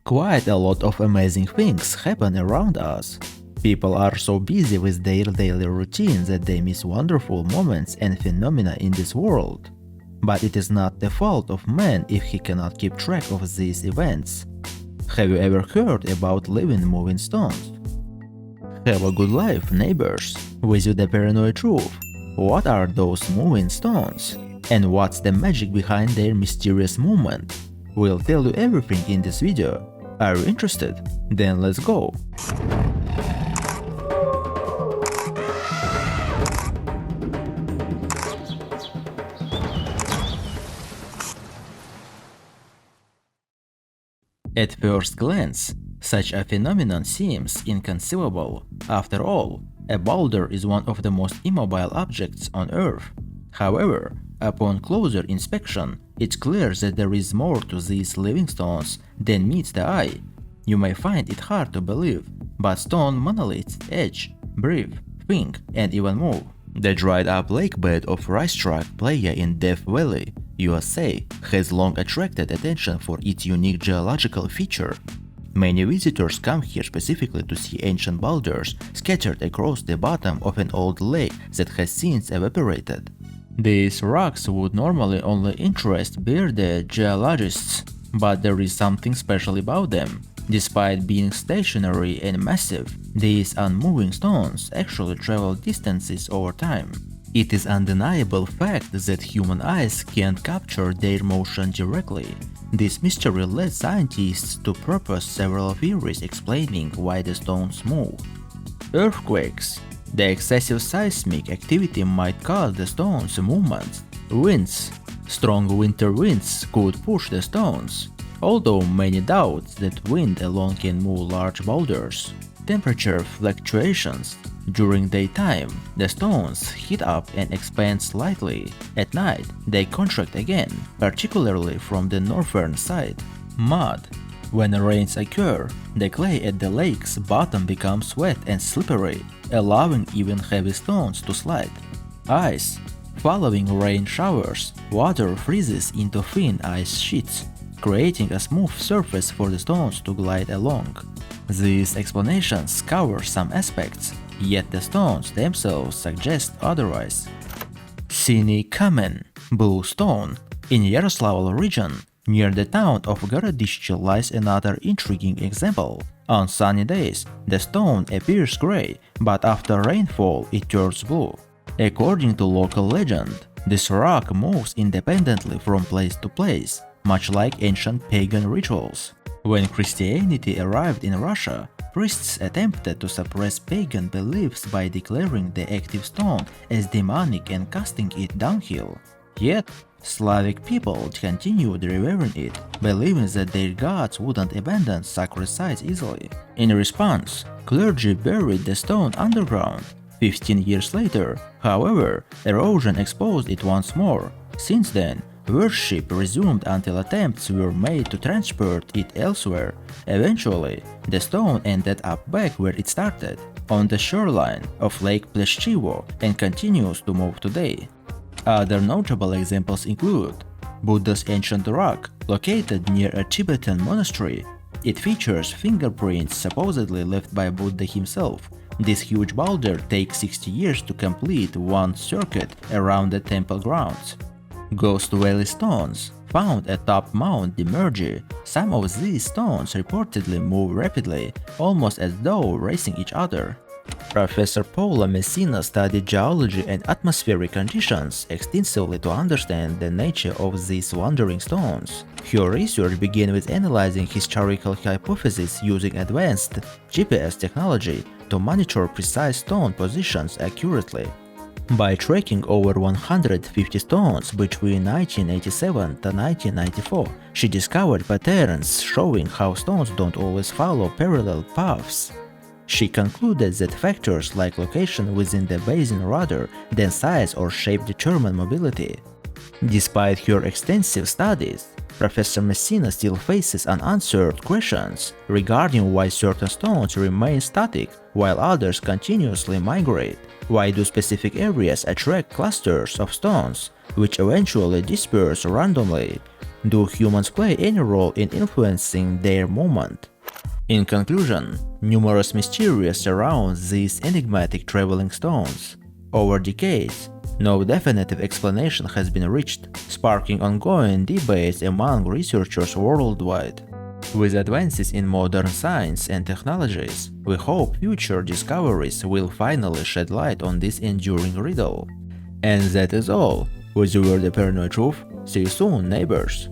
Quite a lot of amazing things happen around us. People are so busy with their daily routine that they miss wonderful moments and phenomena in this world. But it is not the fault of man if he cannot keep track of these events. Have you ever heard about living moving stones? Have a good life, neighbors. With you the paranoid truth. What are those moving stones? And what's the magic behind their mysterious movement? We'll tell you everything in this video. Are you interested? Then let's go! At first glance, such a phenomenon seems inconceivable. After all, a boulder is one of the most immobile objects on Earth. However, upon closer inspection, it's clear that there is more to these living stones than meets the eye. You may find it hard to believe, but stone monoliths edge, breathe, think, and even move. The dried-up lakebed of Racetrack Playa in Death Valley, USA, has long attracted attention for its unique geological feature. Many visitors come here specifically to see ancient boulders scattered across the bottom of an old lake that has since evaporated. These rocks would normally only interest bearded geologists, but there is something special about them. Despite being stationary and massive, these unmoving stones actually travel distances over time. It is an undeniable fact that human eyes can't capture their motion directly. This mystery led scientists to propose several theories explaining why the stones move. Earthquakes. The excessive seismic activity might cause the stones' movements. Winds. Strong winter winds could push the stones, although many doubt that wind alone can move large boulders. Temperature fluctuations. During daytime, the stones heat up and expand slightly. At night, they contract again, particularly from the northern side. Mud. When rains occur, the clay at the lake's bottom becomes wet and slippery, allowing even heavy stones to slide. Ice. Following rain showers, water freezes into thin ice sheets, creating a smooth surface for the stones to glide along. These explanations cover some aspects, yet the stones themselves suggest otherwise. Sini Kamen, Blue Stone. In Yaroslavl region, near the town of Gorodishche lies another intriguing example. On sunny days, the stone appears gray, but after rainfall it turns blue. According to local legend, this rock moves independently from place to place, much like ancient pagan rituals. When Christianity arrived in Russia, priests attempted to suppress pagan beliefs by declaring the active stone as demonic and casting it downhill. Yet, Slavic people continued revering it, believing that their gods wouldn't abandon sacred sites easily. In response, clergy buried the stone underground. 15 years later, however, erosion exposed it once more. Since then, worship resumed until attempts were made to transport it elsewhere. Eventually, the stone ended up back where it started, on the shoreline of Lake Pleshchivo, and continues to move today. Other notable examples include Buddha's ancient rock, located near a Tibetan monastery. It features fingerprints supposedly left by Buddha himself. This huge boulder takes 60 years to complete one circuit around the temple grounds. Ghost Valley stones, found atop Mount Demergy. Some of these stones reportedly move rapidly, almost as though racing each other. Professor Paula Messina studied geology and atmospheric conditions extensively to understand the nature of these wandering stones. Her research began with analyzing historical hypotheses using advanced GPS technology to monitor precise stone positions accurately. By tracking over 150 stones between 1987 to 1994, she discovered patterns showing how stones don't always follow parallel paths. She concluded that factors like location within the basin rather than size or shape determine mobility. Despite her extensive studies, Professor Messina still faces unanswered questions regarding why certain stones remain static while others continuously migrate. Why do specific areas attract clusters of stones, which eventually disperse randomly? Do humans play any role in influencing their movement? In conclusion, numerous mysteries surround these enigmatic traveling stones. Over decades, no definitive explanation has been reached, sparking ongoing debates among researchers worldwide. With advances in modern science and technologies, we hope future discoveries will finally shed light on this enduring riddle. And that is all. With the word Paranoid Truth, see you soon, neighbors!